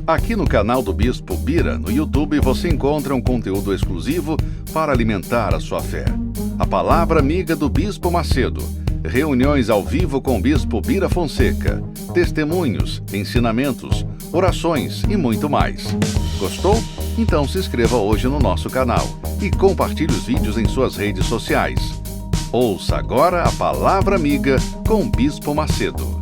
Aqui no canal do Bispo Bira, no YouTube, você encontra um conteúdo exclusivo para alimentar a sua fé. A Palavra Amiga do Bispo Macedo. Reuniões ao vivo com o Bispo Bira Fonseca. Testemunhos, ensinamentos, orações e muito mais. Gostou? Então se inscreva hoje no nosso canal e compartilhe os vídeos em suas redes sociais. Ouça agora a Palavra Amiga com o Bispo Macedo.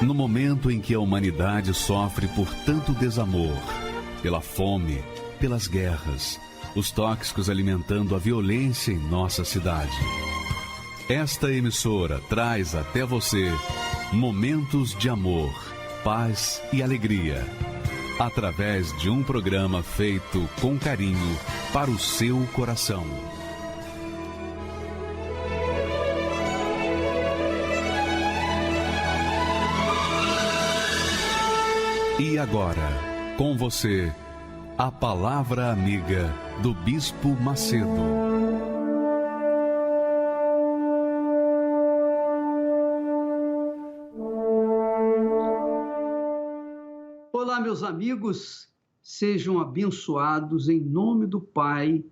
No momento em que a humanidade sofre por tanto desamor, pela fome, pelas guerras, os tóxicos alimentando a violência em nossa cidade. Esta emissora traz até você momentos de amor, paz e alegria, através de um programa feito com carinho para o seu coração. E agora, com você, a Palavra Amiga do Bispo Macedo. Olá, meus amigos, sejam abençoados em nome do Pai,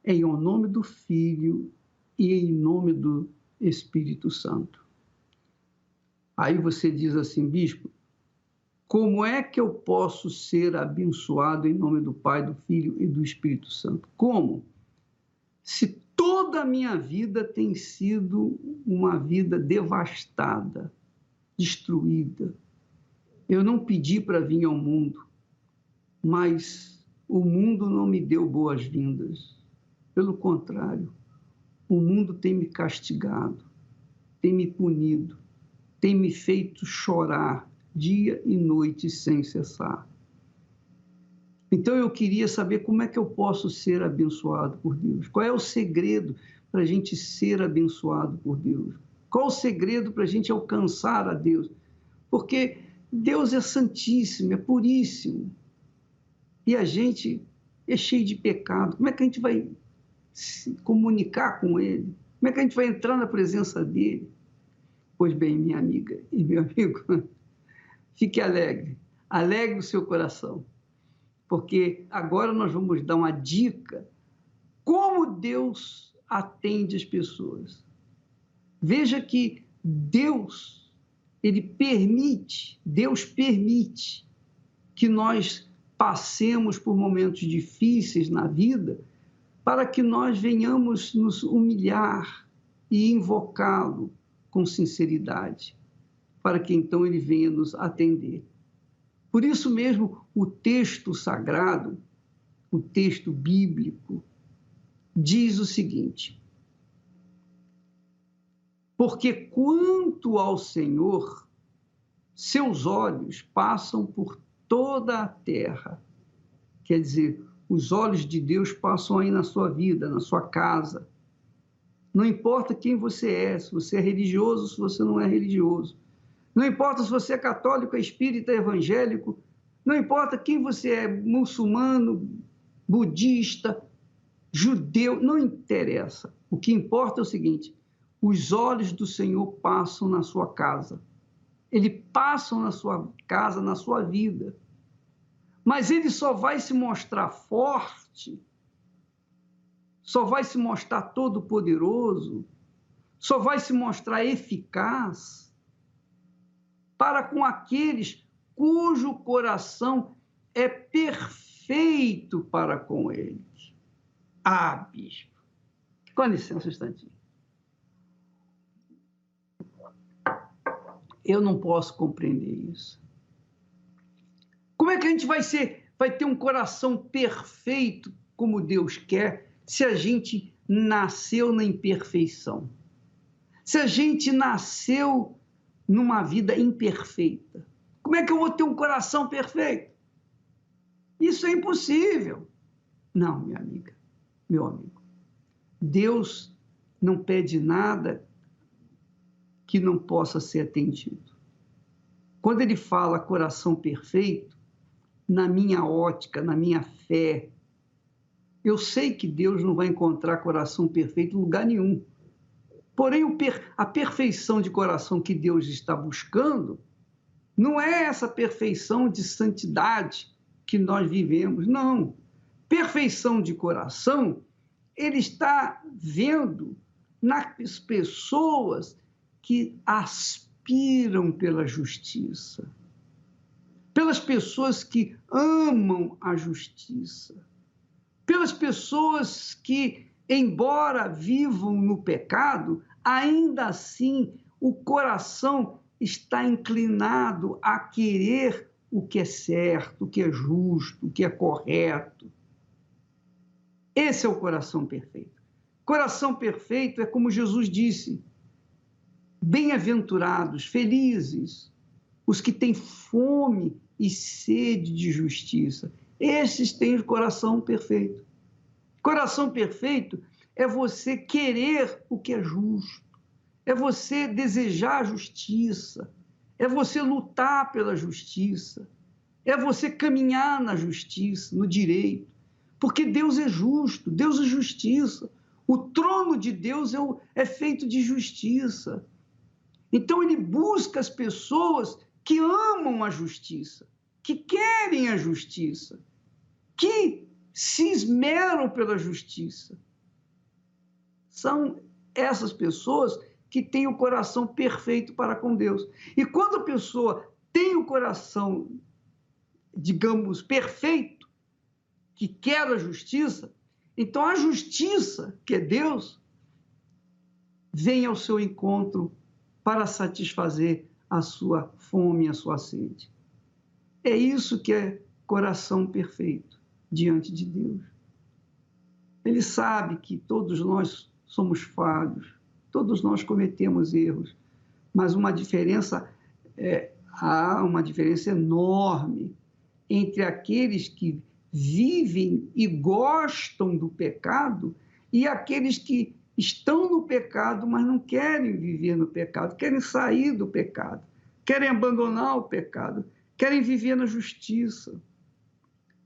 em nome do Filho e em nome do Espírito Santo. Aí você diz assim, bispo, como é que eu posso ser abençoado em nome do Pai, do Filho e do Espírito Santo? Como? Se toda a minha vida tem sido uma vida devastada, destruída. Eu não pedi para vir ao mundo, mas o mundo não me deu boas-vindas. Pelo contrário, o mundo tem me castigado, tem me punido, tem me feito chorar, dia e noite sem cessar. Então eu queria saber como é que eu posso ser abençoado por Deus. Qual é o segredo para a gente ser abençoado por Deus? Qual o segredo para a gente alcançar a Deus? Porque Deus é santíssimo, é puríssimo. E a gente é cheio de pecado. Como é que a gente vai se comunicar com Ele? Como é que a gente vai entrar na presença dEle? Pois bem, minha amiga e meu amigo, fique alegre, alegre o seu coração, porque agora nós vamos dar uma dica como Deus atende as pessoas. Veja que Deus permite que nós passemos por momentos difíceis na vida para que nós venhamos nos humilhar e invocá-lo com sinceridade, para que então ele venha nos atender. Por isso mesmo, o texto sagrado, o texto bíblico, diz o seguinte: porque quanto ao Senhor, seus olhos passam por toda a terra. Quer dizer, os olhos de Deus passam aí na sua vida, na sua casa. Não importa quem você é, se você é religioso, se você não é religioso. Não importa se você é católico, espírita, evangélico, não importa quem você é, muçulmano, budista, judeu, não interessa. O que importa é o seguinte: os olhos do Senhor passam na sua casa. Eles passam na sua casa, na sua vida. Mas ele só vai se mostrar forte, só vai se mostrar todo-poderoso, só vai se mostrar eficaz para com aqueles cujo coração é perfeito para com eles. Ah, bispo, com licença um instantinho. Eu não posso compreender isso. Como é que a gente vai ter um coração perfeito como Deus quer se a gente nasceu na imperfeição? Se a gente nasceu numa vida imperfeita? Como é que eu vou ter um coração perfeito? Isso é impossível. Não, minha amiga, meu amigo. Deus não pede nada que não possa ser atendido. Quando ele fala coração perfeito, na minha ótica, na minha fé, Eu sei que Deus não vai encontrar coração perfeito em lugar nenhum. Porém, a perfeição de coração que Deus está buscando não é essa perfeição de santidade que nós vivemos, não. Perfeição de coração, ele está vendo nas pessoas que aspiram pela justiça, pelas pessoas que amam a justiça, pelas pessoas que, embora vivam no pecado, ainda assim o coração está inclinado a querer o que é certo, o que é justo, o que é correto. Esse é o coração perfeito. Coração perfeito é como Jesus disse: bem-aventurados, felizes, os que têm fome e sede de justiça. Esses têm o coração perfeito. Coração perfeito é você querer o que é justo, é você desejar a justiça, é você lutar pela justiça, é você caminhar na justiça, no direito, porque Deus é justo, Deus é justiça. O trono de Deus é feito de justiça. Então ele busca as pessoas que amam a justiça, que querem a justiça, que se esmeram pela justiça. São essas pessoas que têm o coração perfeito para com Deus. E quando a pessoa tem o coração, digamos, perfeito, que quer a justiça, então a justiça, que é Deus, vem ao seu encontro para satisfazer a sua fome, a sua sede. É isso que é coração perfeito diante de Deus. Ele sabe que todos nós somos falhos, todos nós cometemos erros, mas há uma diferença enorme entre aqueles que vivem e gostam do pecado e aqueles que estão no pecado, mas não querem viver no pecado, querem sair do pecado, querem abandonar o pecado, querem viver na justiça.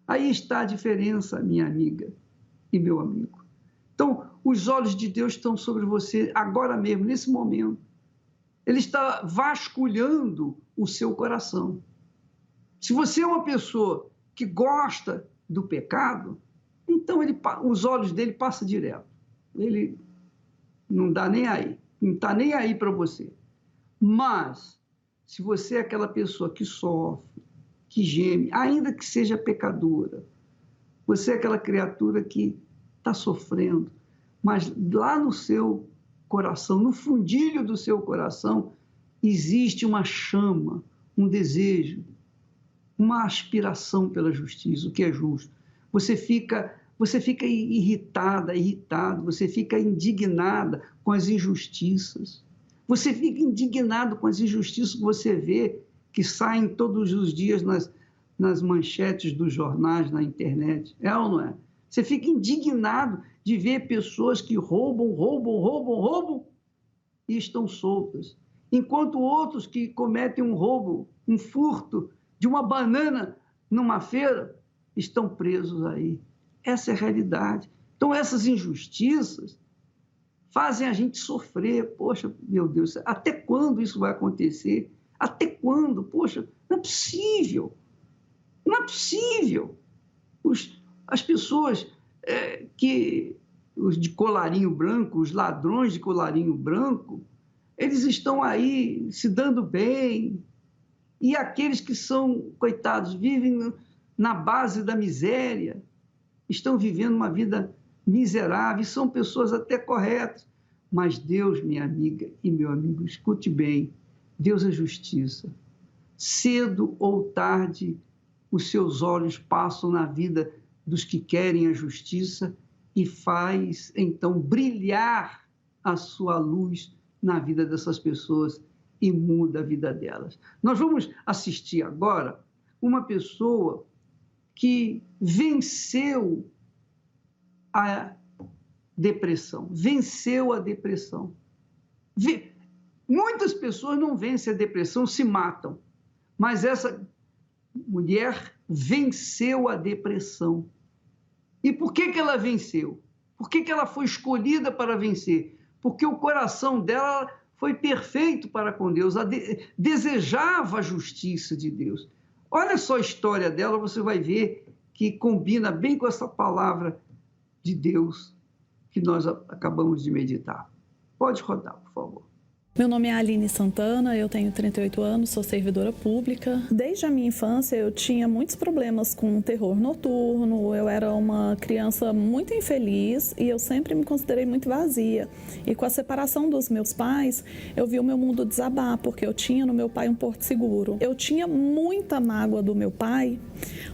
Aí está a diferença, minha amiga e meu amigo. Então, os olhos de Deus estão sobre você agora mesmo, nesse momento. Ele está vasculhando o seu coração. Se você é uma pessoa que gosta do pecado, então os olhos dele passam direto. Ele não dá nem aí, não está nem aí para você. Mas, se você é aquela pessoa que sofre, que geme, ainda que seja pecadora, você é aquela criatura que está sofrendo, mas lá no seu coração, no fundilho do seu coração, existe uma chama, um desejo, uma aspiração pela justiça, o que é justo. Você fica irritada, irritado, você fica indignada com as injustiças. Você fica indignado com as injustiças que você vê que saem todos os dias nas manchetes dos jornais, na internet. É ou não é? Você fica indignado de ver pessoas que roubam e estão soltas. Enquanto outros que cometem um roubo, um furto de uma banana numa feira, estão presos aí. Essa é a realidade. Então, essas injustiças fazem a gente sofrer. Poxa, meu Deus, até quando isso vai acontecer? Até quando? Poxa, não é possível. Não é possível. As pessoas os de colarinho branco, os ladrões de colarinho branco, eles estão aí se dando bem. E aqueles que são, coitados, vivem na base da miséria, estão vivendo uma vida miserável, são pessoas até corretas. Mas Deus, minha amiga e meu amigo, escute bem, Deus é justiça. Cedo ou tarde, os seus olhos passam na vida dos que querem a justiça e faz, então, brilhar a sua luz na vida dessas pessoas e muda a vida delas. Nós vamos assistir agora uma pessoa que venceu a depressão. Venceu a depressão. Muitas pessoas não vencem a depressão, se matam. Mas essa mulher venceu a depressão. E por que ela venceu? Por que ela foi escolhida para vencer? Porque o coração dela foi perfeito para com Deus, desejava a justiça de Deus. Olha só a história dela, você vai ver que combina bem com essa palavra de Deus que nós acabamos de meditar. Pode rodar, por favor. Meu nome é Aline Santana, eu tenho 38 anos, sou servidora pública. Desde a minha infância eu tinha muitos problemas com terror noturno, eu era uma criança muito infeliz e eu sempre me considerei muito vazia. E com a separação dos meus pais, eu vi o meu mundo desabar, porque eu tinha no meu pai um porto seguro. Eu tinha muita mágoa do meu pai,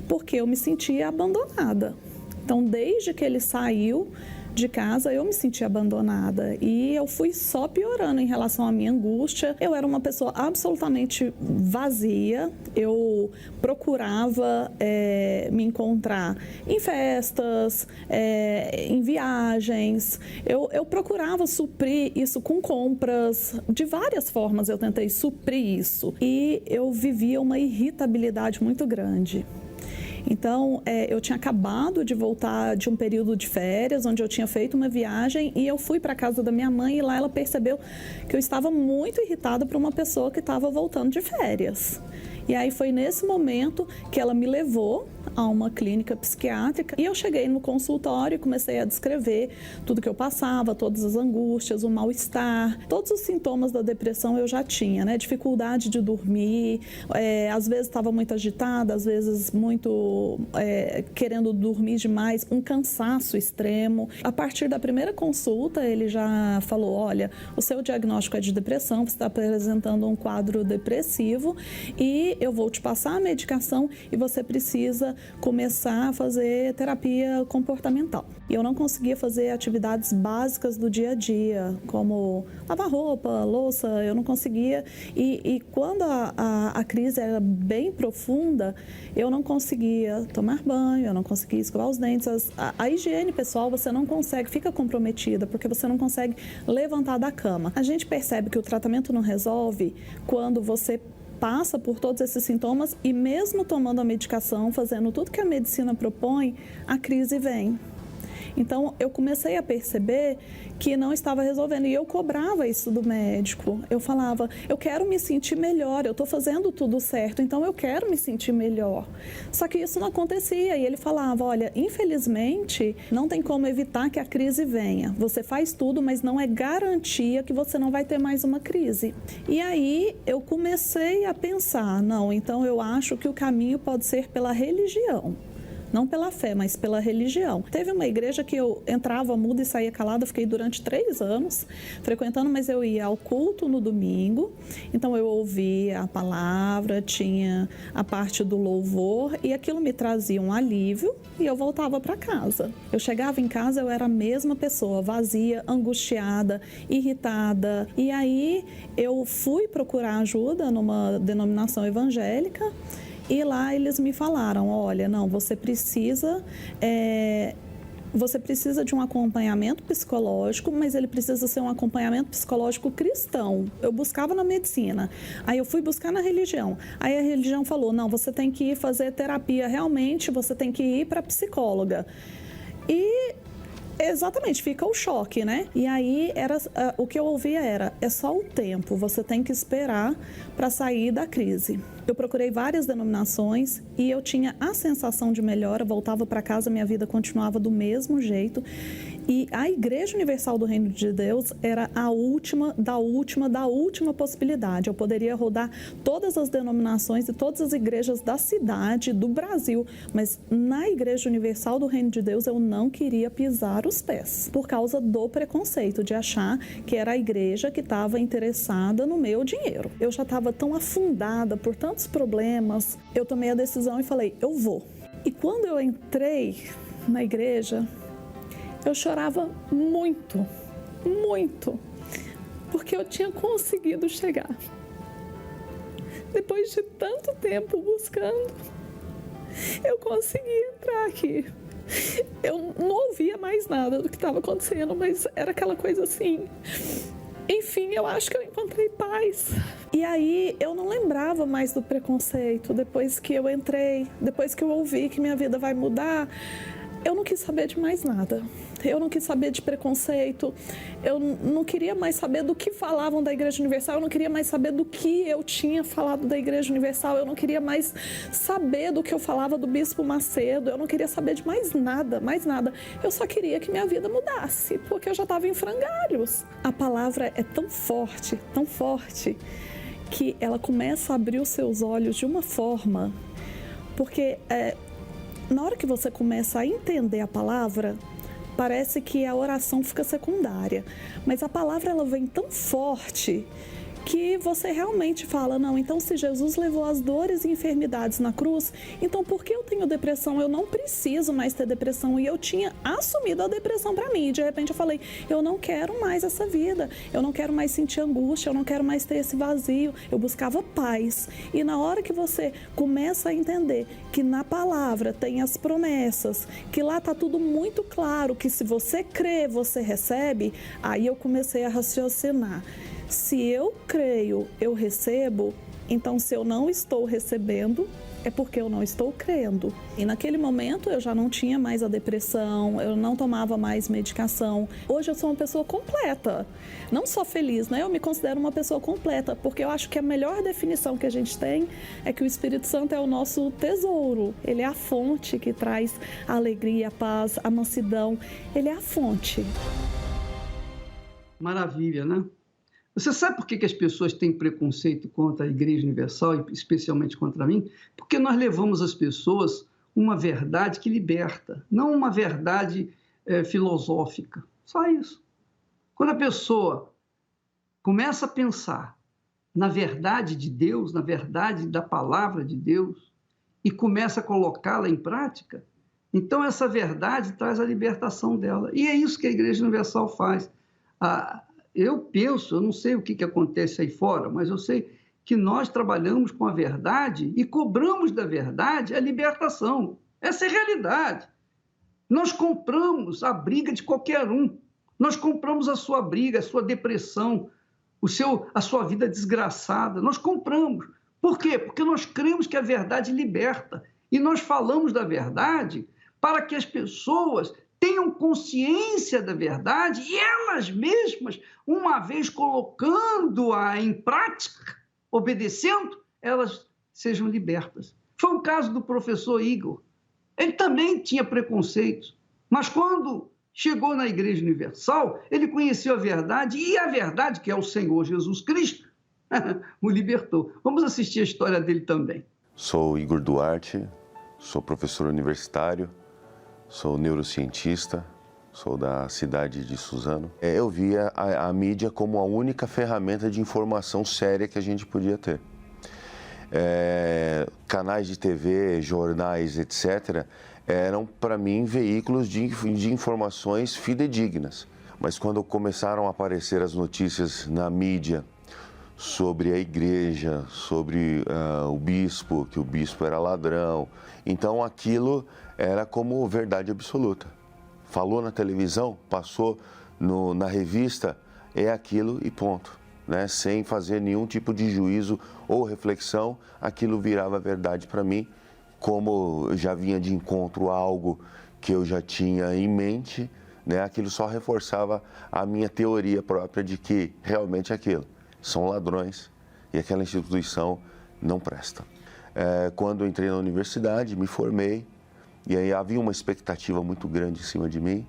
porque eu me sentia abandonada. Então, desde que ele saiu de casa, eu me senti abandonada e eu fui só piorando em relação à minha angústia. Eu era uma pessoa absolutamente vazia, eu procurava me encontrar em festas, em viagens, eu procurava suprir isso com compras, de várias formas eu tentei suprir isso e eu vivia uma irritabilidade muito grande. Então, eu tinha acabado de voltar de um período de férias, onde eu tinha feito uma viagem e eu fui para a casa da minha mãe e lá ela percebeu que eu estava muito irritada por uma pessoa que estava voltando de férias. E aí foi nesse momento que ela me levou a uma clínica psiquiátrica e eu cheguei no consultório e comecei a descrever tudo que eu passava, todas as angústias, o mal-estar, todos os sintomas da depressão eu já tinha, né? Dificuldade de dormir, às vezes estava muito agitada, às vezes muito querendo dormir demais, um cansaço extremo. A partir da primeira consulta ele já falou, olha, o seu diagnóstico é de depressão, você está apresentando um quadro depressivo e eu vou te passar a medicação e você precisa começar a fazer terapia comportamental. E eu não conseguia fazer atividades básicas do dia a dia, como lavar roupa, louça, eu não conseguia. E quando a crise era bem profunda, eu não conseguia tomar banho, eu não conseguia escovar os dentes. A higiene pessoal você não consegue, fica comprometida, porque você não consegue levantar da cama. A gente percebe que o tratamento não resolve quando você passa por todos esses sintomas e mesmo tomando a medicação, fazendo tudo que a medicina propõe, a crise vem. Então, eu comecei a perceber que não estava resolvendo e eu cobrava isso do médico. Eu falava, eu quero me sentir melhor, eu estou fazendo tudo certo, então eu quero me sentir melhor. Só que isso não acontecia e ele falava, olha, infelizmente, não tem como evitar que a crise venha. Você faz tudo, mas não é garantia que você não vai ter mais uma crise. E aí, eu comecei a pensar, não, então eu acho que o caminho pode ser pela religião. Não pela fé, mas pela religião. Teve uma igreja que eu entrava muda e saía calada, fiquei durante 3 anos frequentando, mas eu ia ao culto no domingo, então eu ouvia a palavra, tinha a parte do louvor e aquilo me trazia um alívio e eu voltava para casa. Eu chegava em casa, eu era a mesma pessoa, vazia, angustiada, irritada. E aí eu fui procurar ajuda numa denominação evangélica. E lá eles me falaram, olha, não, você precisa de um acompanhamento psicológico, mas ele precisa ser um acompanhamento psicológico cristão. Eu buscava na medicina, aí eu fui buscar na religião. Aí a religião falou, não, você tem que ir fazer terapia realmente, você tem que ir para psicóloga. E exatamente, fica o choque, né? E aí o que eu ouvia era, é só o tempo, você tem que esperar para sair da crise. Eu procurei várias denominações e eu tinha a sensação de melhora, voltava para casa, minha vida continuava do mesmo jeito. E a Igreja Universal do Reino de Deus era a última da última possibilidade. Eu poderia rodar todas as denominações e todas as igrejas da cidade, do Brasil, mas na Igreja Universal do Reino de Deus eu não queria pisar os pés, por causa do preconceito de achar que era a igreja que estava interessada no meu dinheiro. Eu já estava tão afundada por tantos problemas, eu tomei a decisão e falei, eu vou. E quando eu entrei na igreja, eu chorava muito, muito, porque eu tinha conseguido chegar. Depois de tanto tempo buscando, eu consegui entrar aqui. Eu não ouvia mais nada do que estava acontecendo, mas era aquela coisa assim. Enfim, eu acho que eu encontrei paz. E aí eu não lembrava mais do preconceito. Depois que eu entrei, depois que eu ouvi que minha vida vai mudar, eu não quis saber de mais nada. Eu não quis saber de preconceito, eu não queria mais saber do que falavam da Igreja Universal, eu não queria mais saber do que eu tinha falado da Igreja Universal, eu não queria mais saber do que eu falava do Bispo Macedo, eu não queria saber de mais nada, mais nada. Eu só queria que minha vida mudasse, porque eu já estava em frangalhos. A palavra é tão forte, que ela começa a abrir os seus olhos de uma forma, porque na hora que você começa a entender a palavra, parece que a oração fica secundária, mas a palavra ela vem tão forte que você realmente fala, não, então se Jesus levou as dores e enfermidades na cruz, então por que eu tenho depressão? Eu não preciso mais ter depressão. E eu tinha assumido a depressão para mim, e de repente eu falei, eu não quero mais essa vida, eu não quero mais sentir angústia, eu não quero mais ter esse vazio. Eu buscava paz. E na hora que você começa a entender que na palavra tem as promessas, que lá tá tudo muito claro, que se você crê, você recebe, aí eu comecei a raciocinar. Se eu creio, eu recebo, então se eu não estou recebendo, é porque eu não estou crendo. E naquele momento eu já não tinha mais a depressão, eu não tomava mais medicação. Hoje eu sou uma pessoa completa, não só feliz, né? Eu me considero uma pessoa completa, porque eu acho que a melhor definição que a gente tem é que o Espírito Santo é o nosso tesouro. Ele é a fonte que traz a alegria, a paz, a mansidão. Ele é a fonte. Maravilha, né? Você sabe por que as pessoas têm preconceito contra a Igreja Universal, e especialmente contra mim? Porque nós levamos às pessoas uma verdade que liberta, não uma verdade filosófica. Só isso. Quando a pessoa começa a pensar na verdade de Deus, na verdade da palavra de Deus, e começa a colocá-la em prática, então essa verdade traz a libertação dela. E é isso que a Igreja Universal faz. Eu penso, eu não sei o que acontece aí fora, mas eu sei que nós trabalhamos com a verdade e cobramos da verdade a libertação. Essa é a realidade. Nós compramos a briga de qualquer um. Nós compramos a sua briga, a sua depressão, a sua vida desgraçada. Nós compramos. Por quê? Porque nós cremos que a verdade liberta. E nós falamos da verdade para que as pessoas tenham consciência da verdade e elas mesmas, uma vez colocando-a em prática, obedecendo, elas sejam libertas. Foi o caso do professor Igor. Ele também tinha preconceitos, mas quando chegou na Igreja Universal, ele conheceu a verdade e a verdade, que é o Senhor Jesus Cristo, o libertou. Vamos assistir a história dele também. Sou Igor Duarte, sou professor universitário, sou neurocientista, sou da cidade de Suzano. Eu via a mídia como a única ferramenta de informação séria que a gente podia ter. Canais de TV, jornais, etc., eram, para mim, veículos de informações fidedignas. Mas quando começaram a aparecer as notícias na mídia sobre a igreja, sobre o bispo, que o bispo era ladrão, então aquilo era como verdade absoluta. Falou na televisão, passou na revista, é aquilo e ponto. Né? Sem fazer nenhum tipo de juízo ou reflexão, aquilo virava verdade para mim, como eu já vinha de encontro a algo que eu já tinha em mente, né? Aquilo só reforçava a minha teoria própria de que realmente aquilo são ladrões e aquela instituição não presta. Quando eu entrei na universidade, me formei, e aí havia uma expectativa muito grande em cima de mim.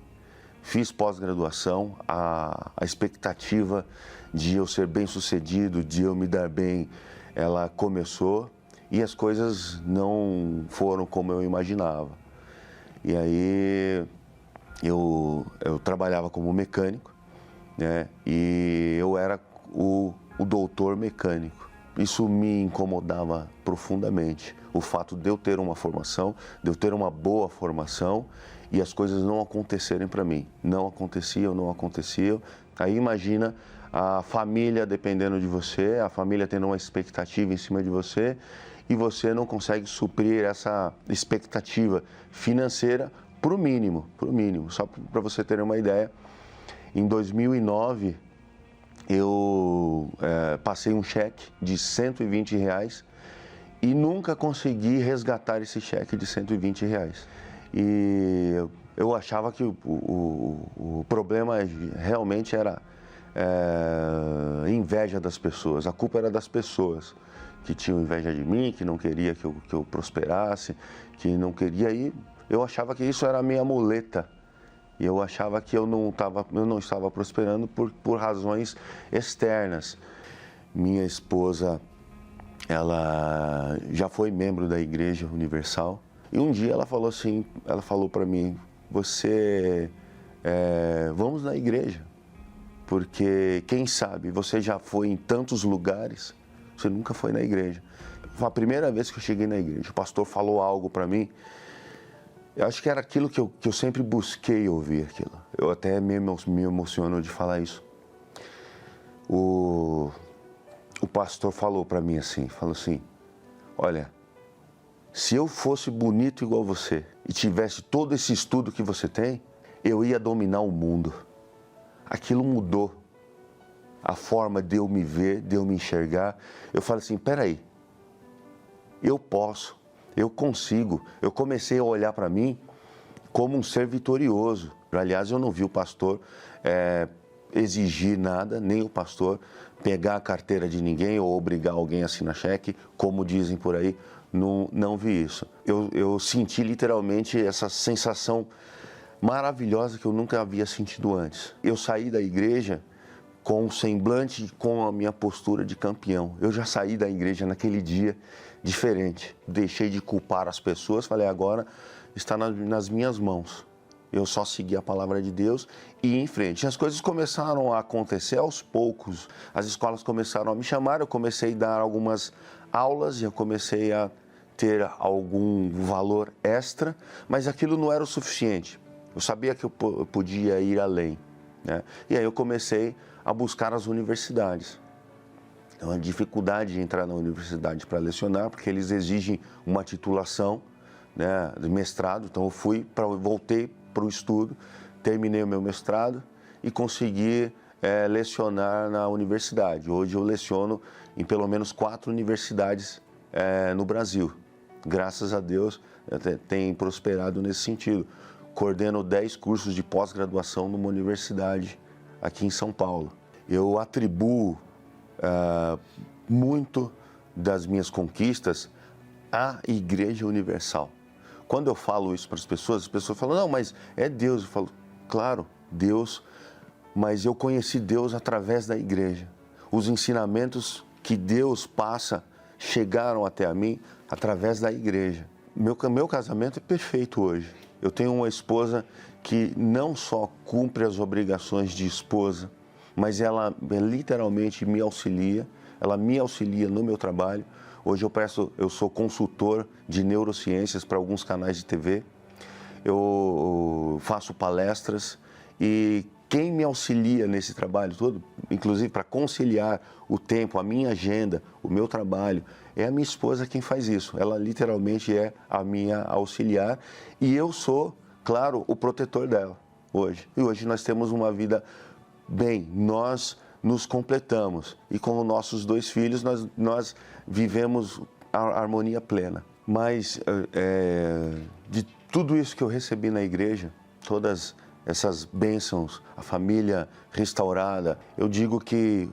Fiz pós-graduação, a expectativa de eu ser bem-sucedido, de eu me dar bem, ela começou e as coisas não foram como eu imaginava. E aí eu trabalhava como mecânico, né? E eu era o doutor mecânico. Isso me incomodava profundamente. O fato de eu ter uma formação, de eu ter uma boa formação e as coisas não acontecerem para mim. Não aconteciam. Aí imagina a família dependendo de você, a família tendo uma expectativa em cima de você e você não consegue suprir essa expectativa financeira para o mínimo. Só para você ter uma ideia, em 2009 eu passei um cheque de R$120 e nunca consegui resgatar esse cheque de R$120. E eu achava que o problema realmente era inveja das pessoas. A culpa era das pessoas que tinham inveja de mim, que não queria que eu prosperasse, que não queria. E eu achava que isso era a minha muleta. E eu achava que eu não estava prosperando por razões externas. Minha esposa, ela já foi membro da Igreja Universal. E um dia ela falou para mim, vamos na igreja, porque quem sabe você já foi em tantos lugares, você nunca foi na igreja. Foi a primeira vez que eu cheguei na igreja, o pastor falou algo para mim, eu acho que era aquilo que eu sempre busquei ouvir aquilo. Eu até me emociono de falar isso. O pastor falou para mim assim, olha, se eu fosse bonito igual você e tivesse todo esse estudo que você tem, eu ia dominar o mundo. Aquilo mudou a forma de eu me ver, de eu me enxergar. Eu falei assim, peraí, eu posso, eu consigo. Eu comecei a olhar para mim como um ser vitorioso. Aliás, eu não vi o pastor exigir nada, nem o pastor pegar a carteira de ninguém ou obrigar alguém a assinar cheque, como dizem por aí. Não vi isso. Eu senti literalmente essa sensação maravilhosa que eu nunca havia sentido antes. Eu saí da igreja com um semblante, com a minha postura de campeão. Eu já saí da igreja naquele dia diferente. Deixei de culpar as pessoas, falei, agora está nas minhas mãos. Eu só segui a palavra de Deus e ia em frente. As coisas começaram a acontecer aos poucos. As escolas começaram a me chamar, eu comecei a dar algumas aulas e eu comecei a ter algum valor extra, mas aquilo não era o suficiente. Eu sabia que eu podia ir além, né? E aí eu comecei a buscar as universidades. É uma dificuldade de entrar na universidade para lecionar, porque eles exigem uma titulação, né, de mestrado. Então eu voltei para o estudo, terminei o meu mestrado e consegui lecionar na universidade. Hoje eu leciono em pelo menos 4 universidades no Brasil. Graças a Deus, tem prosperado nesse sentido. Coordeno 10 cursos de pós-graduação numa universidade aqui em São Paulo. Eu atribuo muito das minhas conquistas à Igreja Universal. Quando eu falo isso para as pessoas falam, não, mas é Deus. Eu falo, claro, Deus, mas eu conheci Deus através da igreja. Os ensinamentos que Deus passa chegaram até mim através da igreja. Meu casamento é perfeito hoje. Eu tenho uma esposa que não só cumpre as obrigações de esposa, mas ela literalmente me auxilia. Ela me auxilia no meu trabalho. Hoje eu sou consultor de neurociências para alguns canais de TV. Eu faço palestras e quem me auxilia nesse trabalho todo, inclusive para conciliar o tempo, a minha agenda, o meu trabalho, é a minha esposa quem faz isso. Ela literalmente é a minha auxiliar e eu sou, claro, o protetor dela hoje. E hoje nós temos uma vida bem, nós nos completamos e com os nossos 2 filhos nós vivemos a harmonia plena. Mas de tudo isso que eu recebi na igreja, todas essas bênçãos, a família restaurada, eu digo que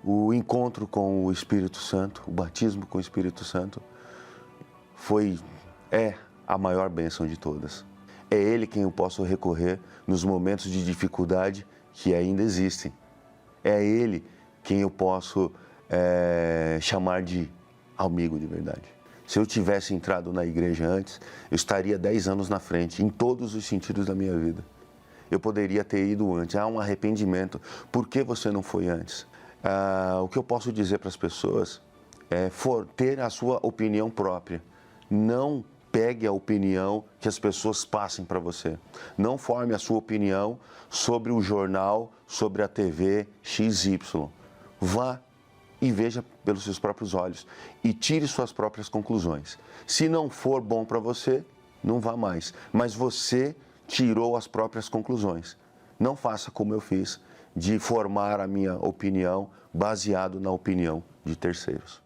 o encontro com o Espírito Santo, o batismo com o Espírito Santo, é a maior bênção de todas. É Ele quem eu posso recorrer nos momentos de dificuldade que ainda existem. É Ele quem eu posso chamar de amigo de verdade. Se eu tivesse entrado na igreja antes, eu estaria 10 anos na frente, em todos os sentidos da minha vida. Eu poderia ter ido antes. Há um arrependimento. Por que você não foi antes? O que eu posso dizer para as pessoas é ter a sua opinião própria. Não pegue a opinião que as pessoas passem para você. Não forme a sua opinião sobre o jornal, sobre a TV XY. Vá e veja pelos seus próprios olhos e tire suas próprias conclusões. Se não for bom para você, não vá mais. Mas você tirou as próprias conclusões. Não faça como eu fiz, de formar a minha opinião baseado na opinião de terceiros.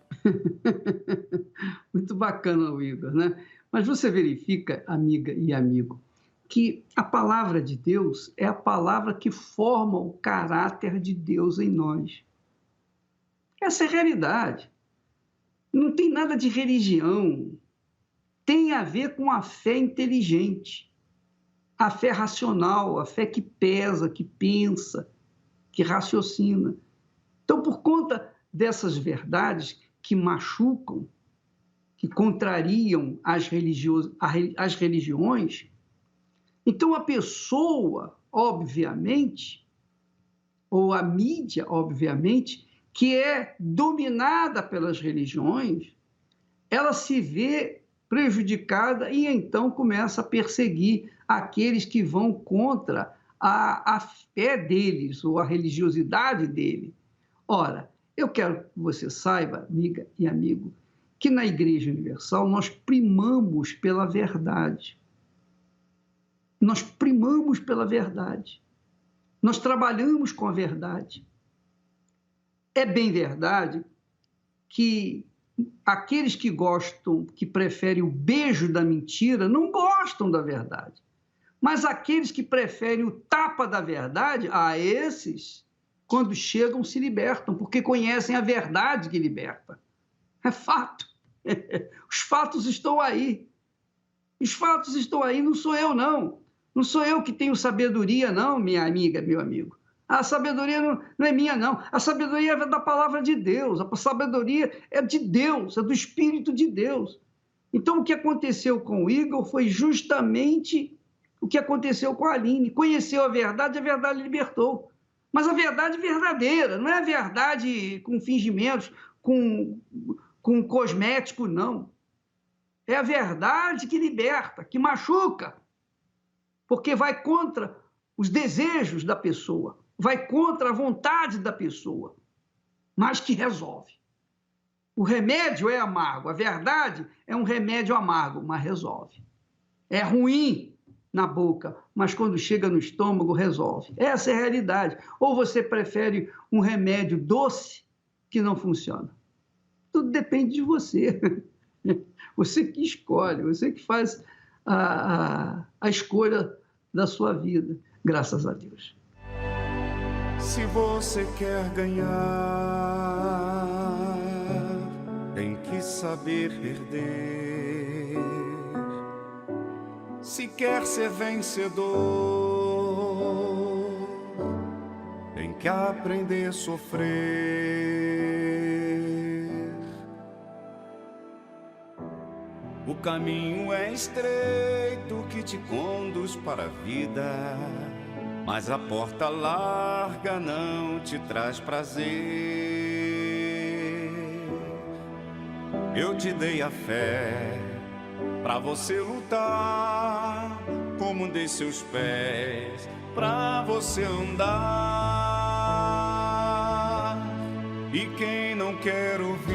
Muito bacana, Igor, né? Mas você verifica, amiga e amigo, que a palavra de Deus é a palavra que forma o caráter de Deus em nós. Essa é a realidade. Não tem nada de religião. Tem a ver com a fé inteligente, a fé racional, a fé que pesa, que pensa, que raciocina. Então, por conta dessas verdades que machucam, que contrariam as religiões, então a pessoa, obviamente, ou a mídia, obviamente, que é dominada pelas religiões, ela se vê prejudicada e então começa a perseguir aqueles que vão contra a fé deles ou a religiosidade dele. Ora, eu quero que você saiba, amiga e amigo, que na Igreja Universal nós primamos pela verdade. Nós primamos pela verdade. Nós trabalhamos com a verdade. É bem verdade que aqueles que gostam, que preferem o beijo da mentira, não gostam da verdade. Mas aqueles que preferem o tapa da verdade, esses, quando chegam, se libertam, porque conhecem a verdade que liberta. É fato. Os fatos estão aí. Os fatos estão aí, não sou eu, não. Não sou eu que tenho sabedoria, não, minha amiga, meu amigo. A sabedoria não é minha, não. A sabedoria é da palavra de Deus. A sabedoria é de Deus, é do Espírito de Deus. Então, o que aconteceu com o Igor foi justamente o que aconteceu com a Aline. Conheceu a verdade libertou. Mas a verdade verdadeira, não é a verdade com fingimentos, com cosmético, não. É a verdade que liberta, que machuca, porque vai contra os desejos da pessoa, vai contra a vontade da pessoa, mas que resolve. O remédio é amargo, a verdade é um remédio amargo, mas resolve. É ruim na boca, mas quando chega no estômago, resolve. Essa é a realidade. Ou você prefere um remédio doce que não funciona? Tudo depende de você. Você que escolhe, você que faz a escolha da sua vida, graças a Deus. Se você quer ganhar, tem que saber perder. Se quer ser vencedor, tem que aprender a sofrer. O caminho é estreito que te conduz para a vida, mas a porta larga não te traz prazer. Eu te dei a fé pra você lutar, como dei seus pés pra você andar. E quem não quer ouvir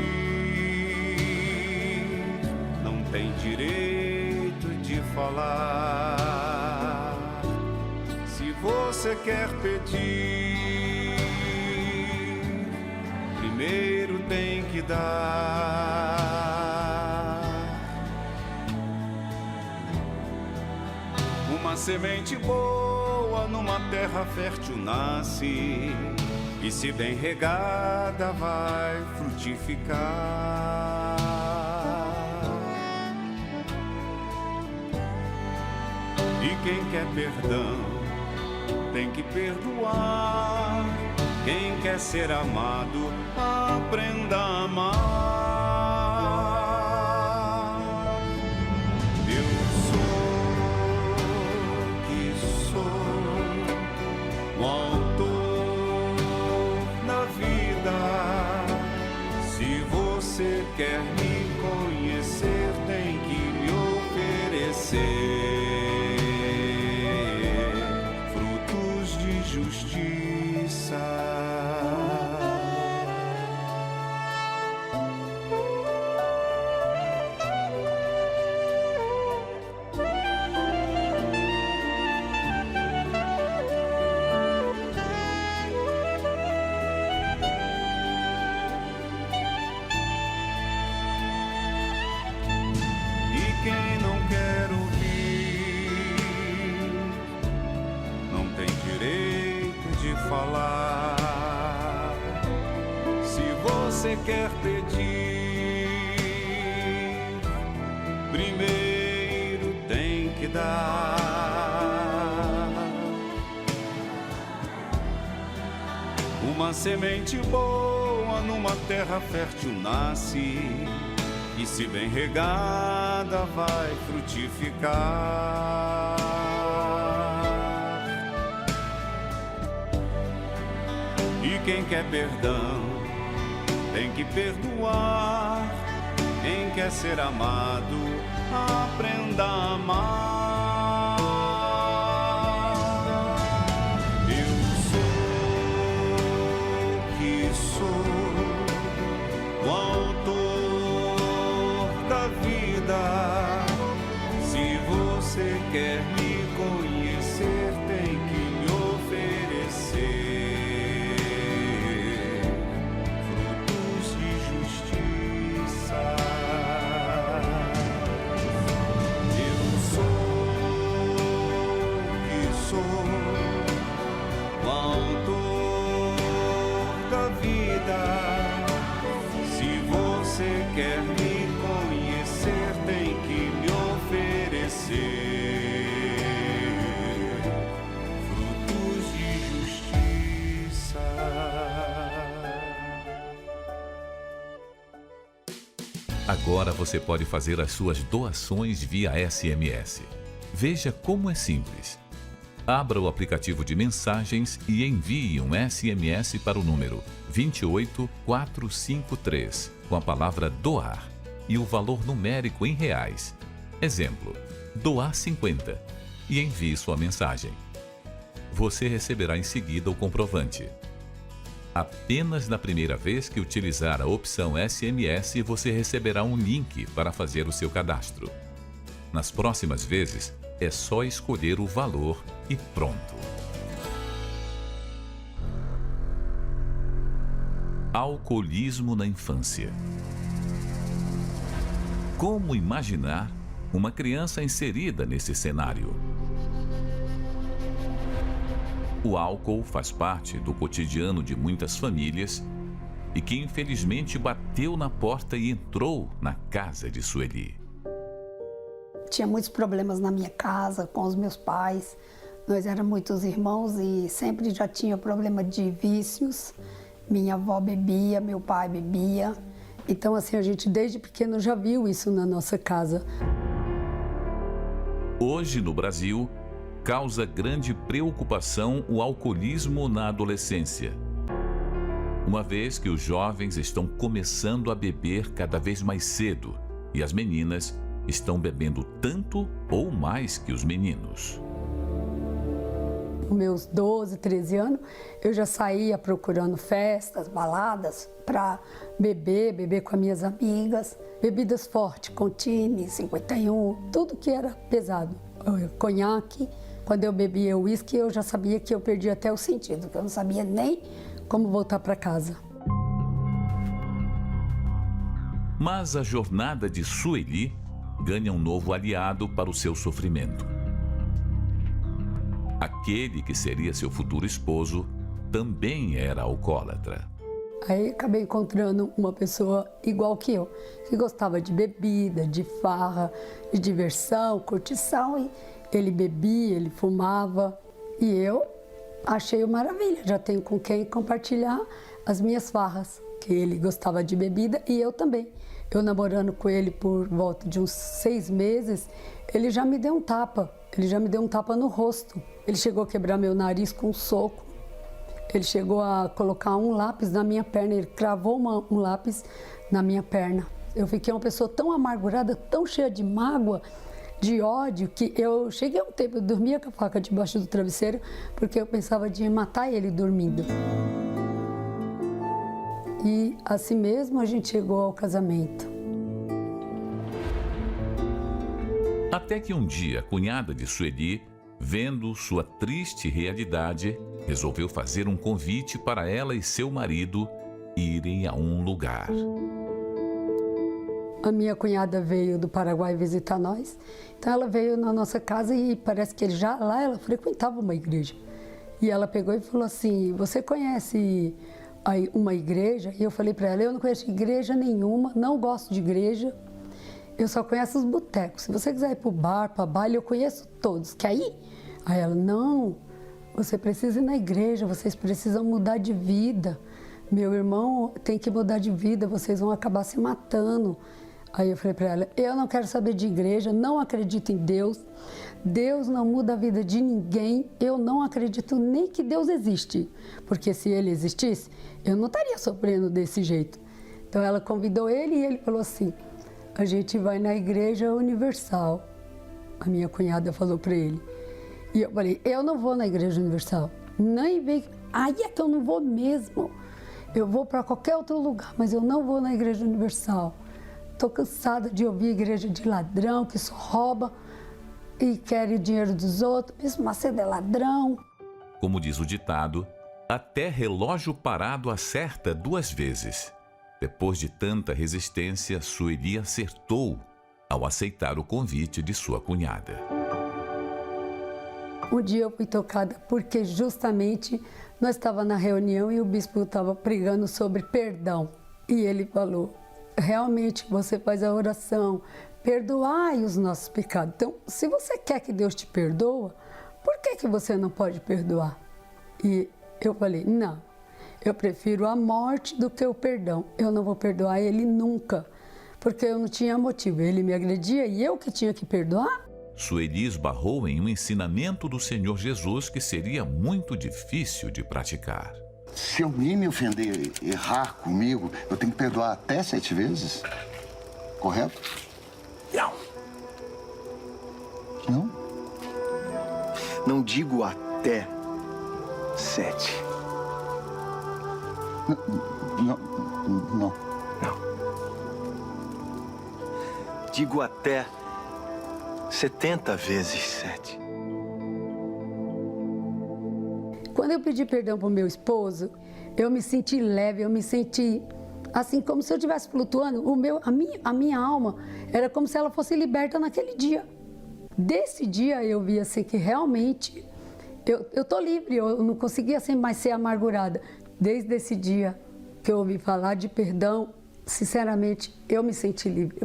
não tem direito de falar. Se você quer pedir, primeiro tem que dar. Uma semente boa numa terra fértil nasce, e se bem regada vai frutificar. E quem quer perdão tem que perdoar. Quem quer ser amado, aprenda a amar. Eu sou que sou o autor da vida. Se você quer me conhecer, tem que me oferecer justiça. falar. Se você quer pedir, primeiro tem que dar. Uma semente boa numa terra fértil nasce, e se bem regada vai frutificar. E quem quer perdão tem que perdoar. Quem quer ser amado, aprenda a amar. Eu sou que sou o autor da vida. Se você quer me conhecer, tem que me oferecer quer me conhecer, tem que me oferecer frutos de justiça. Agora você pode fazer as suas doações via SMS. Veja como é simples. Abra o aplicativo de mensagens e envie um SMS para o número 28453 com a palavra doar e o valor numérico em reais. Exemplo, doar 50 e envie sua mensagem. Você receberá em seguida o comprovante. Apenas na primeira vez que utilizar a opção SMS, você receberá um link para fazer o seu cadastro. Nas próximas vezes, é só escolher o valor e pronto. Alcoolismo na infância. Como imaginar uma criança inserida nesse cenário? O álcool faz parte do cotidiano de muitas famílias e que infelizmente bateu na porta e entrou na casa de Sueli. Tinha muitos problemas na minha casa com os meus pais. Nós éramos muitos irmãos e sempre já tinha problema de vícios. Minha avó bebia, meu pai bebia. Então, assim, a gente desde pequeno já viu isso na nossa casa. Hoje, no Brasil, causa grande preocupação o alcoolismo na adolescência. Uma vez que os jovens estão começando a beber cada vez mais cedo e as meninas estão bebendo tanto ou mais que os meninos. Com meus 12, 13 anos, eu já saía procurando festas, baladas, para beber com as minhas amigas. Bebidas fortes, Contini, 51, tudo que era pesado. Conhaque. Quando eu bebia uísque, eu já sabia que eu perdia até o sentido, que eu não sabia nem como voltar para casa. Mas a jornada de Sueli ganha um novo aliado para o seu sofrimento. Aquele que seria seu futuro esposo também era alcoólatra. Aí acabei encontrando uma pessoa igual que eu, que gostava de bebida, de farra, de diversão, curtição. E ele bebia, ele fumava e eu achei uma maravilha. Já tenho com quem compartilhar as minhas farras, que ele gostava de bebida e eu também. Eu namorando com ele por volta de uns 6 meses, ele já me deu um tapa. Ele já me deu um tapa no rosto. Ele chegou a quebrar meu nariz com um soco. Ele chegou a colocar um lápis na minha perna. Ele cravou um lápis na minha perna. Eu fiquei uma pessoa tão amargurada, tão cheia de mágoa, de ódio, que eu cheguei a um tempo, eu dormia com a faca debaixo do travesseiro, porque eu pensava de matar ele dormindo. E assim mesmo a gente chegou ao casamento. Até que um dia a cunhada de Sueli, vendo sua triste realidade, resolveu fazer um convite para ela e seu marido irem a um lugar. A minha cunhada veio do Paraguai visitar nós, então ela veio na nossa casa e parece que lá ela frequentava uma igreja. E ela pegou e falou assim, você conhece uma igreja? E eu falei para ela, eu não conheço igreja nenhuma, não gosto de igreja, eu só conheço os botecos. Se você quiser ir para o bar, para baile, eu conheço todos. Quer ir? Aí ela, não, você precisa ir na igreja, vocês precisam mudar de vida. Meu irmão tem que mudar de vida, vocês vão acabar se matando. Aí eu falei para ela, eu não quero saber de igreja, não acredito em Deus. Deus não muda a vida de ninguém, eu não acredito nem que Deus existe. Porque se ele existisse, eu não estaria sofrendo desse jeito. Então ela convidou ele e ele falou assim, a gente vai na Igreja Universal. A minha cunhada falou para ele. E eu falei, eu não vou na Igreja Universal. Nem vem, aí é que eu não vou mesmo. Eu vou para qualquer outro lugar, mas eu não vou na Igreja Universal. Estou cansada de ouvir igreja de ladrão que só rouba e quer o dinheiro dos outros. Bispo Macedo é ladrão. Como diz o ditado, até relógio parado acerta 2 vezes. Depois de tanta resistência, Sueli acertou ao aceitar o convite de sua cunhada. Um dia eu fui tocada porque justamente nós estávamos na reunião e o bispo estava pregando sobre perdão. E ele falou, realmente você faz a oração, perdoai os nossos pecados. Então, se você quer que Deus te perdoa, por que você não pode perdoar? E eu falei, não, eu prefiro a morte do que o perdão. Eu não vou perdoar ele nunca, porque eu não tinha motivo. Ele me agredia e eu que tinha que perdoar? Sueli esbarrou em um ensinamento do Senhor Jesus que seria muito difícil de praticar. Se alguém me ofender, errar comigo, eu tenho que perdoar até 7 vezes? Correto? Não. Não? Não digo até 7. Não. Digo até 70 vezes 7. Quando eu pedi perdão para o meu esposo, eu me senti leve, eu me senti assim como se eu estivesse flutuando. A minha alma era como se ela fosse liberta naquele dia. Desse dia eu vi assim que realmente eu tô livre, eu não conseguia assim mais ser amargurada. Desde esse dia que eu ouvi falar de perdão, sinceramente, eu me senti livre.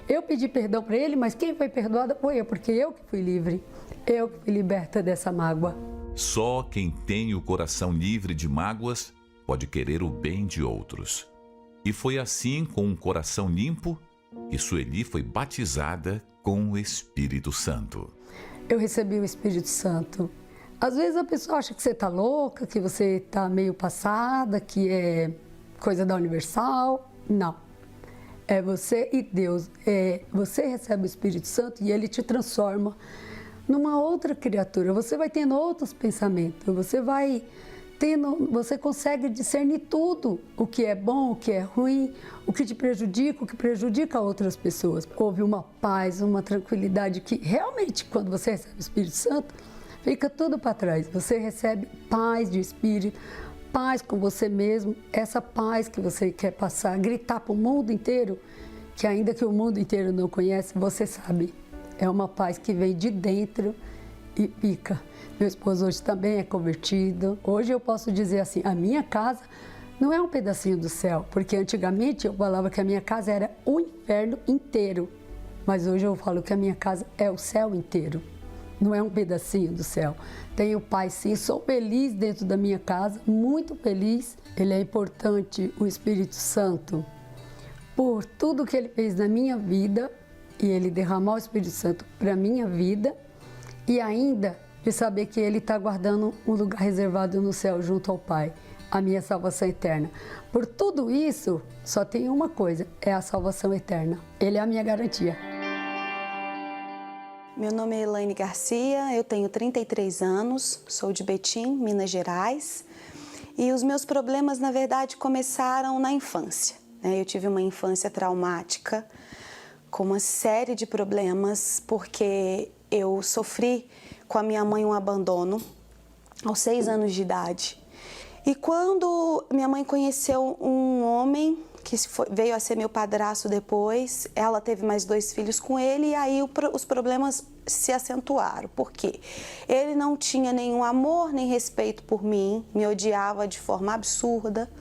Eu pedi perdão para ele, mas quem foi perdoada foi eu, porque eu que fui livre, eu que fui liberta dessa mágoa. Só quem tem o coração livre de mágoas pode querer o bem de outros. E foi assim, com um coração limpo, que Sueli foi batizada com o Espírito Santo. Eu recebi o Espírito Santo. Às vezes a pessoa acha que você está louca, que você está meio passada, que é coisa da Universal. Não. É você e Deus. Você recebe o Espírito Santo e ele te transforma numa outra criatura. Você vai tendo outros pensamentos. Você consegue discernir tudo. O que é bom, o que é ruim, o que te prejudica, o que prejudica outras pessoas. Houve uma paz, uma tranquilidade que realmente, quando você recebe o Espírito Santo, fica tudo para trás. Você recebe paz de espírito, paz com você mesmo, essa paz que você quer passar, gritar para o mundo inteiro, que ainda que o mundo inteiro não conhece, você sabe. É uma paz que vem de dentro e fica. Meu esposo hoje também é convertido. Hoje eu posso dizer assim, a minha casa não é um pedacinho do céu, porque antigamente eu falava que a minha casa era o inferno inteiro, mas hoje eu falo que a minha casa é o céu inteiro. Não é um pedacinho do céu. Tenho paz sim, sou feliz dentro da minha casa, muito feliz. Ele é importante, o Espírito Santo, por tudo que ele fez na minha vida, e ele derramou o Espírito Santo para a minha vida, e ainda de saber que ele está guardando um lugar reservado no céu junto ao Pai, a minha salvação eterna. Por tudo isso, só tem uma coisa, é a salvação eterna. Ele é a minha garantia. Meu nome é Elaine Garcia, eu tenho 33 anos, sou de Betim, Minas Gerais. E os meus problemas, na verdade, começaram na infância. Eu tive uma infância traumática, com uma série de problemas, porque eu sofri com a minha mãe um abandono aos 6 anos de idade. E quando minha mãe conheceu um homem que veio a ser meu padrasto depois. Ela teve mais 2 filhos com ele e aí os problemas se acentuaram. Por quê? Ele não tinha nenhum amor nem respeito por mim, me odiava de forma absurda,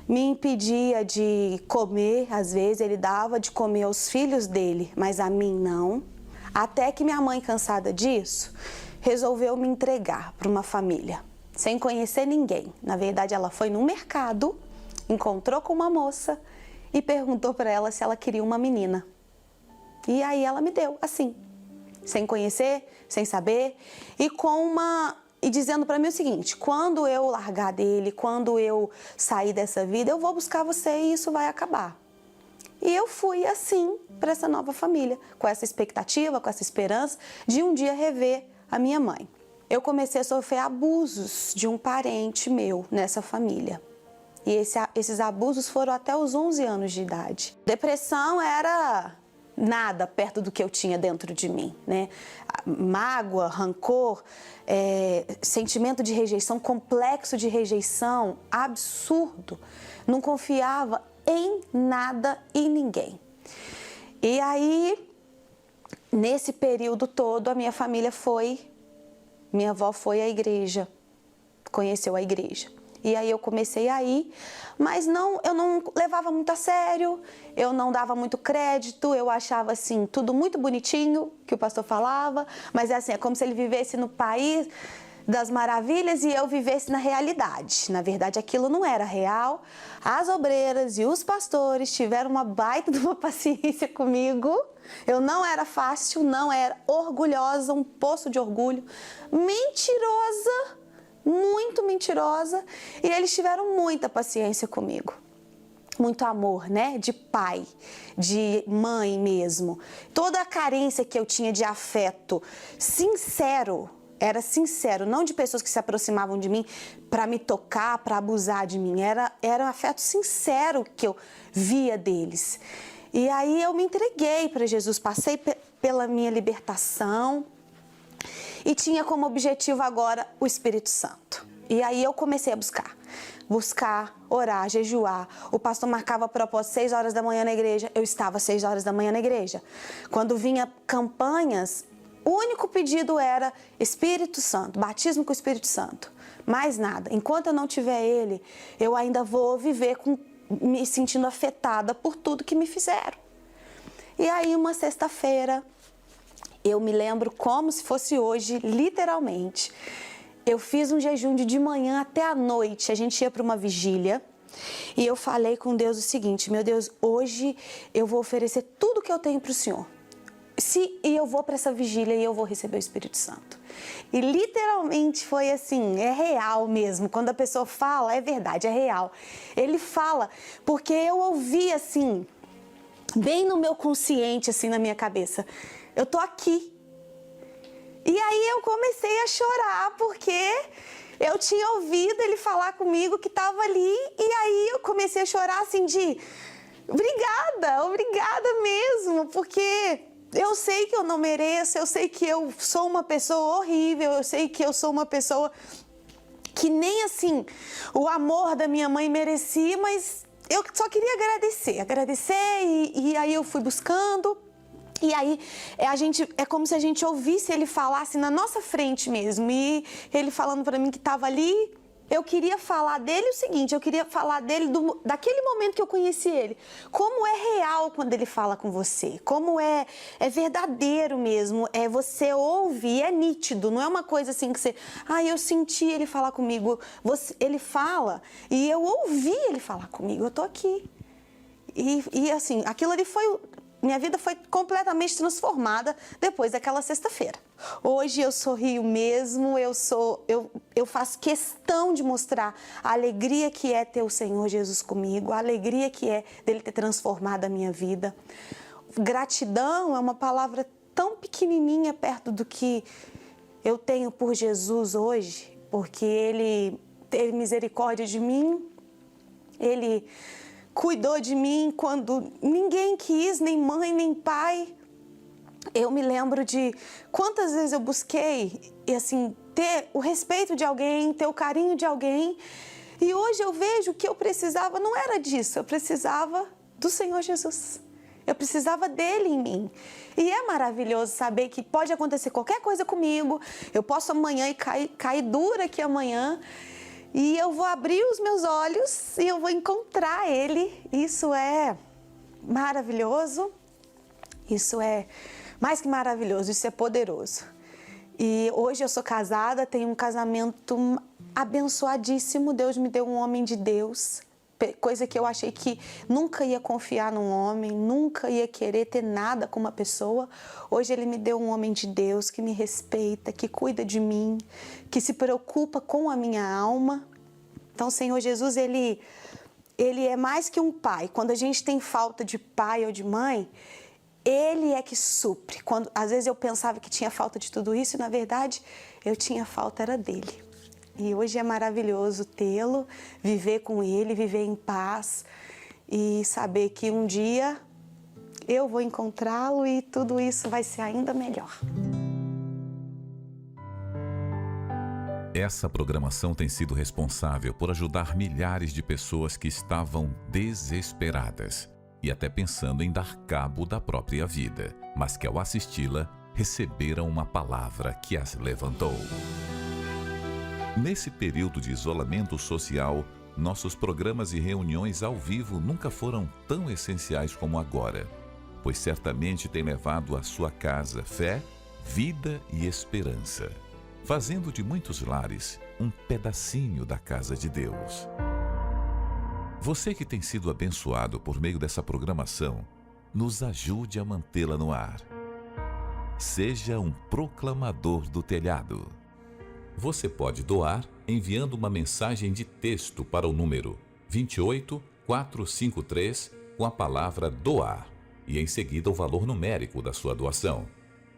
me impedia de comer, às vezes ele dava de comer aos filhos dele, mas a mim não. Até que minha mãe, cansada disso, resolveu me entregar para uma família, sem conhecer ninguém. Na verdade, ela foi no mercado, encontrou com uma moça e perguntou para ela se ela queria uma menina. E aí ela me deu, assim, sem conhecer, sem saber, e dizendo para mim o seguinte: quando eu largar dele, quando eu sair dessa vida, eu vou buscar você e isso vai acabar. E eu fui assim para essa nova família, com essa expectativa, com essa esperança de um dia rever a minha mãe. Eu comecei a sofrer abusos de um parente meu nessa família. E esses abusos foram até os 11 anos de idade. Depressão era nada perto do que eu tinha dentro de mim, né? Mágoa, rancor, sentimento de rejeição, complexo de rejeição, absurdo. Não confiava em nada e ninguém. E aí, nesse período todo, a minha família minha avó foi à igreja, conheceu a igreja. E aí eu comecei a ir, mas eu não levava muito a sério, eu não dava muito crédito, eu achava assim, tudo muito bonitinho que o pastor falava, mas é como se ele vivesse no país das maravilhas e eu vivesse na realidade. Na verdade, aquilo não era real. As obreiras e os pastores tiveram uma baita de uma paciência comigo. Eu não era fácil, não era orgulhosa, um poço de orgulho, mentirosa, muito mentirosa, e eles tiveram muita paciência comigo. Muito amor, né? De pai, de mãe mesmo. Toda a carência que eu tinha de afeto sincero, era sincero, não de pessoas que se aproximavam de mim para me tocar, para abusar de mim. Era um afeto sincero que eu via deles. E aí eu me entreguei para Jesus, passei pela minha libertação e tinha como objetivo agora o Espírito Santo. E aí eu comecei a buscar, orar, jejuar. O pastor marcava a propósito 6 horas da manhã na igreja, eu estava 6 horas da manhã na igreja. Quando vinha campanhas, o único pedido era Espírito Santo, batismo com o Espírito Santo. Mais nada. Enquanto eu não tiver ele, eu ainda vou viver me sentindo afetada por tudo que me fizeram. E aí, uma sexta-feira, eu me lembro como se fosse hoje, literalmente. Eu fiz um jejum de manhã até a noite. A gente ia para uma vigília e eu falei com Deus o seguinte: meu Deus, hoje eu vou oferecer tudo que eu tenho para o Senhor. E eu vou para essa vigília e eu vou receber o Espírito Santo. E literalmente foi assim, é real mesmo. Quando a pessoa fala, é verdade, é real. Ele fala, porque eu ouvi assim, bem no meu consciente, assim, na minha cabeça. Eu tô aqui. E aí eu comecei a chorar, porque eu tinha ouvido ele falar comigo que estava ali. E aí eu comecei a chorar assim de, obrigada mesmo, porque eu sei que eu não mereço, eu sei que eu sou uma pessoa horrível, eu sei que eu sou uma pessoa que nem assim o amor da minha mãe merecia, mas eu só queria agradecer e aí eu fui buscando. E aí é como se a gente ouvisse ele falasse na nossa frente mesmo, e ele falando para mim que estava ali. Eu queria falar dele o seguinte, eu queria falar dele daquele momento que eu conheci ele. Como é real quando ele fala com você, como é verdadeiro mesmo, você ouve e é nítido, não é uma coisa assim que você... eu senti ele falar comigo, ele fala e eu ouvi ele falar comigo, eu tô aqui. E assim, aquilo ali foi... Minha vida foi completamente transformada depois daquela sexta-feira. Hoje eu sorrio mesmo, eu faço questão de mostrar a alegria que é ter o Senhor Jesus comigo, a alegria que é dele ter transformado a minha vida. Gratidão é uma palavra tão pequenininha perto do que eu tenho por Jesus hoje, porque ele teve misericórdia de mim, ele cuidou de mim quando ninguém quis, nem mãe, nem pai. Eu me lembro de quantas vezes eu busquei, e assim, ter o respeito de alguém, ter o carinho de alguém, E hoje eu vejo que eu precisava, não era disso, eu precisava do Senhor Jesus. Eu precisava dele em mim. E é maravilhoso saber que pode acontecer qualquer coisa comigo, eu posso amanhã cair dura aqui amanhã, e eu vou abrir os meus olhos e eu vou encontrar ele. Isso é maravilhoso, isso é mais que maravilhoso, isso é poderoso. E hoje eu sou casada, tenho um casamento abençoadíssimo, Deus me deu um homem de Deus, coisa que eu achei que nunca ia confiar num homem, nunca ia querer ter nada com uma pessoa. Hoje ele me deu um homem de Deus que me respeita, que cuida de mim, que se preocupa com a minha alma. Então, o Senhor Jesus, ele é mais que um pai. Quando a gente tem falta de pai ou de mãe, ele é que supre. Às vezes eu pensava que tinha falta de tudo isso e, na verdade, eu tinha falta, era dele. E hoje é maravilhoso tê-lo, viver com ele, viver em paz e saber que um dia eu vou encontrá-lo e tudo isso vai ser ainda melhor. Essa programação tem sido responsável por ajudar milhares de pessoas que estavam desesperadas e até pensando em dar cabo da própria vida, mas que ao assisti-la, receberam uma palavra que as levantou. Nesse período de isolamento social, nossos programas e reuniões ao vivo nunca foram tão essenciais como agora, pois certamente tem levado à sua casa fé, vida e esperança, fazendo de muitos lares um pedacinho da casa de Deus. Você que tem sido abençoado por meio dessa programação, nos ajude a mantê-la no ar. Seja um proclamador do telhado. Você pode doar enviando uma mensagem de texto para o número 28453 com a palavra doar e em seguida o valor numérico da sua doação,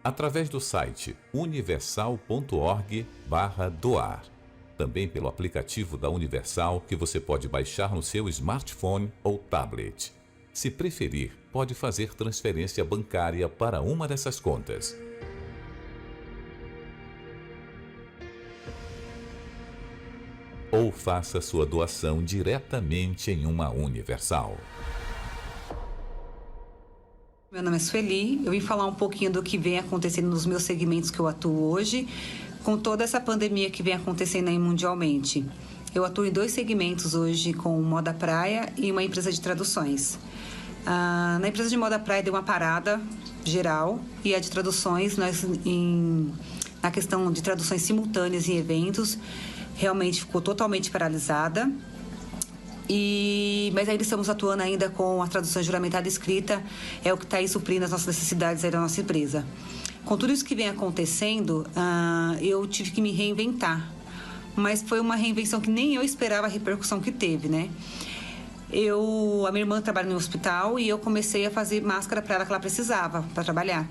através do site universal.org/doar. Também pelo aplicativo da Universal que você pode baixar no seu smartphone ou tablet. Se preferir, pode fazer transferência bancária para uma dessas contas. Ou faça sua doação diretamente em uma Universal. Meu nome é Sueli, eu vim falar um pouquinho do que vem acontecendo nos meus segmentos que eu atuo hoje, com toda essa pandemia que vem acontecendo aí mundialmente. Eu atuo em 2 segmentos hoje, com Moda Praia e uma empresa de traduções. Na empresa de Moda Praia deu uma parada geral e a de traduções, na questão de traduções simultâneas em eventos, realmente ficou totalmente paralisada. Mas ainda estamos atuando ainda com a tradução juramentada escrita, é o que está aí suprindo as nossas necessidades aí da nossa empresa. Com tudo isso que vem acontecendo, eu tive que me reinventar, mas foi uma reinvenção que nem eu esperava a repercussão que teve, né? A minha irmã trabalha no hospital e eu comecei a fazer máscara para ela que ela precisava para trabalhar.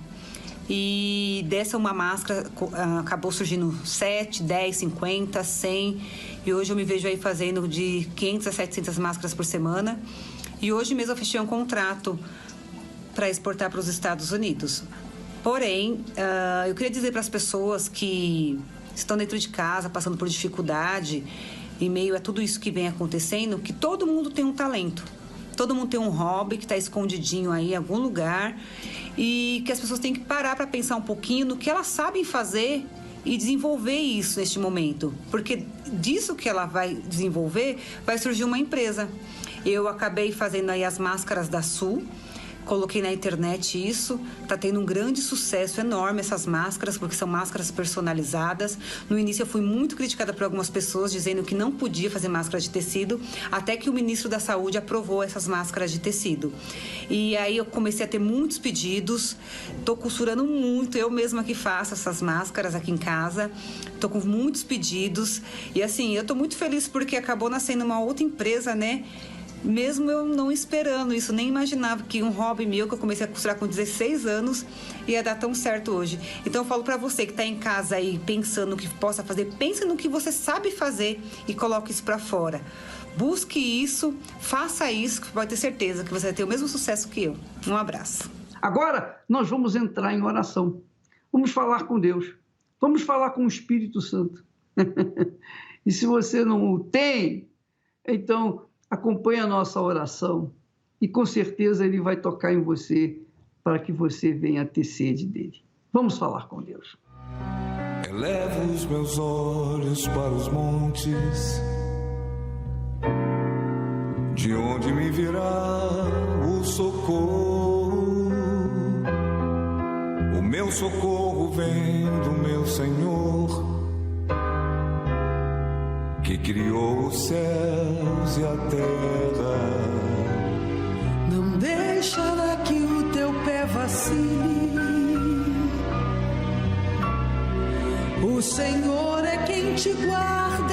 E dessa uma máscara acabou surgindo 7, 10, 50, 100. E hoje eu me vejo aí fazendo de 500 a 700 máscaras por semana. E hoje mesmo eu fechei um contrato para exportar para os Estados Unidos. Porém, eu queria dizer para as pessoas que estão dentro de casa, passando por dificuldade, em meio a tudo isso que vem acontecendo, que todo mundo tem um talento. Todo mundo tem um hobby que está escondidinho aí em algum lugar e que as pessoas têm que parar para pensar um pouquinho no que elas sabem fazer e desenvolver isso neste momento. Porque disso que ela vai desenvolver, vai surgir uma empresa. Eu acabei fazendo aí as máscaras da Sul, coloquei na internet isso, tá tendo um grande sucesso enorme essas máscaras, porque são máscaras personalizadas. No início eu fui muito criticada por algumas pessoas, dizendo que não podia fazer máscara de tecido, até que o ministro da Saúde aprovou essas máscaras de tecido. E aí eu comecei a ter muitos pedidos, tô costurando muito, eu mesma que faço essas máscaras aqui em casa, tô com muitos pedidos. E assim, eu tô muito feliz porque acabou nascendo uma outra empresa, né? Mesmo eu não esperando isso, nem imaginava que um hobby meu, que eu comecei a costurar com 16 anos, ia dar tão certo hoje. Então eu falo pra você que tá em casa aí pensando no que possa fazer, pense no que você sabe fazer e coloque isso pra fora. Busque isso, faça isso, que pode ter certeza que você vai ter o mesmo sucesso que eu. Um abraço. Agora nós vamos entrar em oração. Vamos falar com Deus. Vamos falar com o Espírito Santo. E se você não o tem, Então, acompanhe a nossa oração e com certeza Ele vai tocar em você para que você venha ter sede dele. Vamos falar com Deus. Elevo os meus olhos para os montes, de onde me virá o socorro? O meu socorro vem do meu Senhor, que criou os céus e a terra. Não deixará que o teu pé vacile. O Senhor é quem te guarda.